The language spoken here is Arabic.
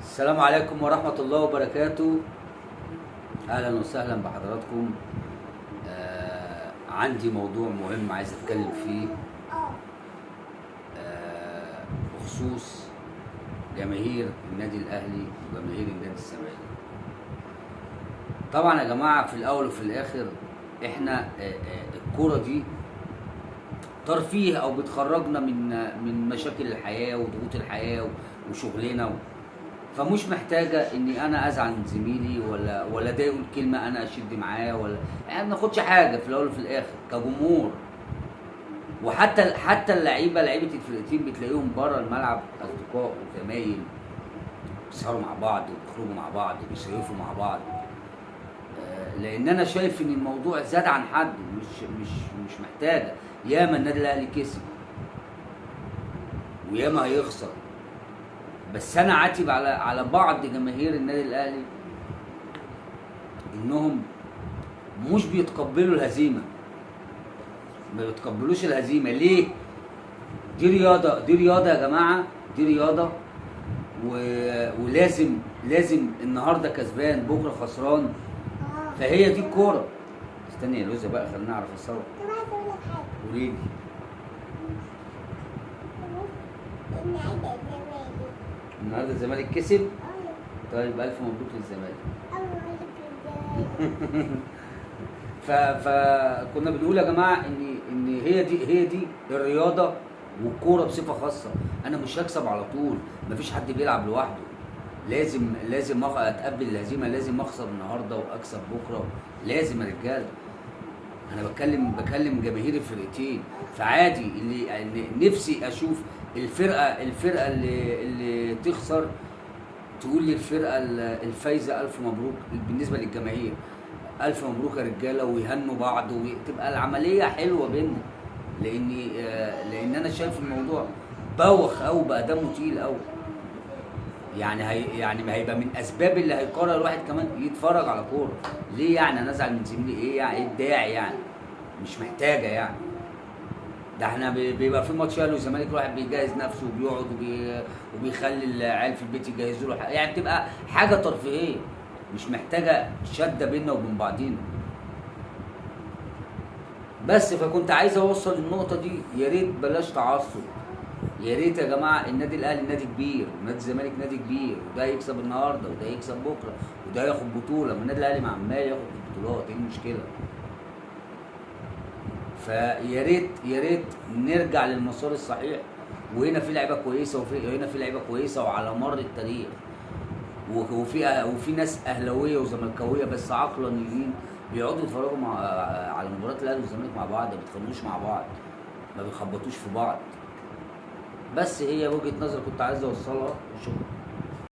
السلام عليكم ورحمة الله وبركاته. أهلا وسهلا بحضراتكم. عندي موضوع مهم عايز أتكلم فيه بخصوص جماهير النادي الأهلي وجماهير النادي الزمالك. طبعا يا جماعة، في الأول وفي الآخر إحنا الكورة دي ترفيه أو بتخرجنا من مشاكل الحياة وضغوط الحياة وشغلنا، فمش محتاجه اني انا ازعل من زميلي ولا ده يقول كلمه انا اشد معاه، ولا يعني ما ناخدش حاجه في الاول وفي الاخر كجمهور. وحتى لعيبه الفرقتين بتلاقيهم بره الملعب اصدقاء وزمايل، بيسهروا مع بعض وبيخرجوا مع بعض وبيصيفوا مع بعض. لان انا شايف ان الموضوع زاد عن حد، مش محتاجه. ياما النادي الاهلي كسب وياما هيخسر، بس انا عاتب على بعض جماهير النادي الاهلي انهم مش بيتقبلوا الهزيمه، ما بيتقبلوش الهزيمه. ليه؟ دي رياضه يا جماعه، دي رياضه ولازم النهارده كسبان بكره خسران، فهي دي الكوره. استني يا لوزه بقى، خليني اعرف اتصور. طب عايزه اقول لك حاجه. قولي لي. النهارده الزمالك كسب. طيب الف مبروك للزمالك. فكنا بنقول يا جماعه ان هي دي الرياضه والكوره بصفه خاصه. انا مش هكسب على طول، مفيش حد بيلعب لوحده. لازم اتقبل الهزيمه، لازم اخسر النهارده واكسب بكره، لازم يا رجاله. انا بكلم جماهير الفرقتين، فعادي اللي نفسي اشوف الفرقه اللي تخسر تقول لي الفرقه الفايزه الف مبروك بالنسبه للجماهير، الف مبروك يا رجاله، ويهنوا بعض وتبقى العمليه حلوه بيننا. لان انا شايف الموضوع بوخ او بقى دمه تقيل قوي. يعني ما هيبقى من اسباب اللي هيقرر الواحد كمان يتفرج على كوره. ليه يعني انا ازعل من زميلي؟ ايه يعني؟ ايه الداعي يعني؟ مش محتاجه يعني. ده احنا بيبقى في ماتش اهلي والزمالك الواحد بيجهز نفسه وبيقعد وبيخلي العيال في البيت يجهزوا له، يعني بتبقى حاجه ترفيهيه، مش محتاجه شده بيننا وبين بعضينا. بس فكنت عايز اوصل النقطه دي، يا ريت بلاش تعصب. يا ريت يا جماعه، النادي الاهلي نادي كبير ونادي الزمالك نادي كبير، وده يكسب النهارده وده يكسب بكره وده ياخد بطوله، ما النادي الاهلي عمال ياخد البطولات، ايه المشكله؟ فيا ريت نرجع للمسار الصحيح. وهنا في لعيبه كويسه وهنا في لعيبه كويسه وعلى مر التاريخ، وفي ناس اهلاويه وزملكاويه بس عقلانيين بيقعدوا يتفرجوا على مباريات الاهلي والزمالك مع بعض، ما بيتخانقوش مع بعض، ما بيخبطوش في بعض. بس هي وجهه نظر كنت عايز اوصلها. شكرا.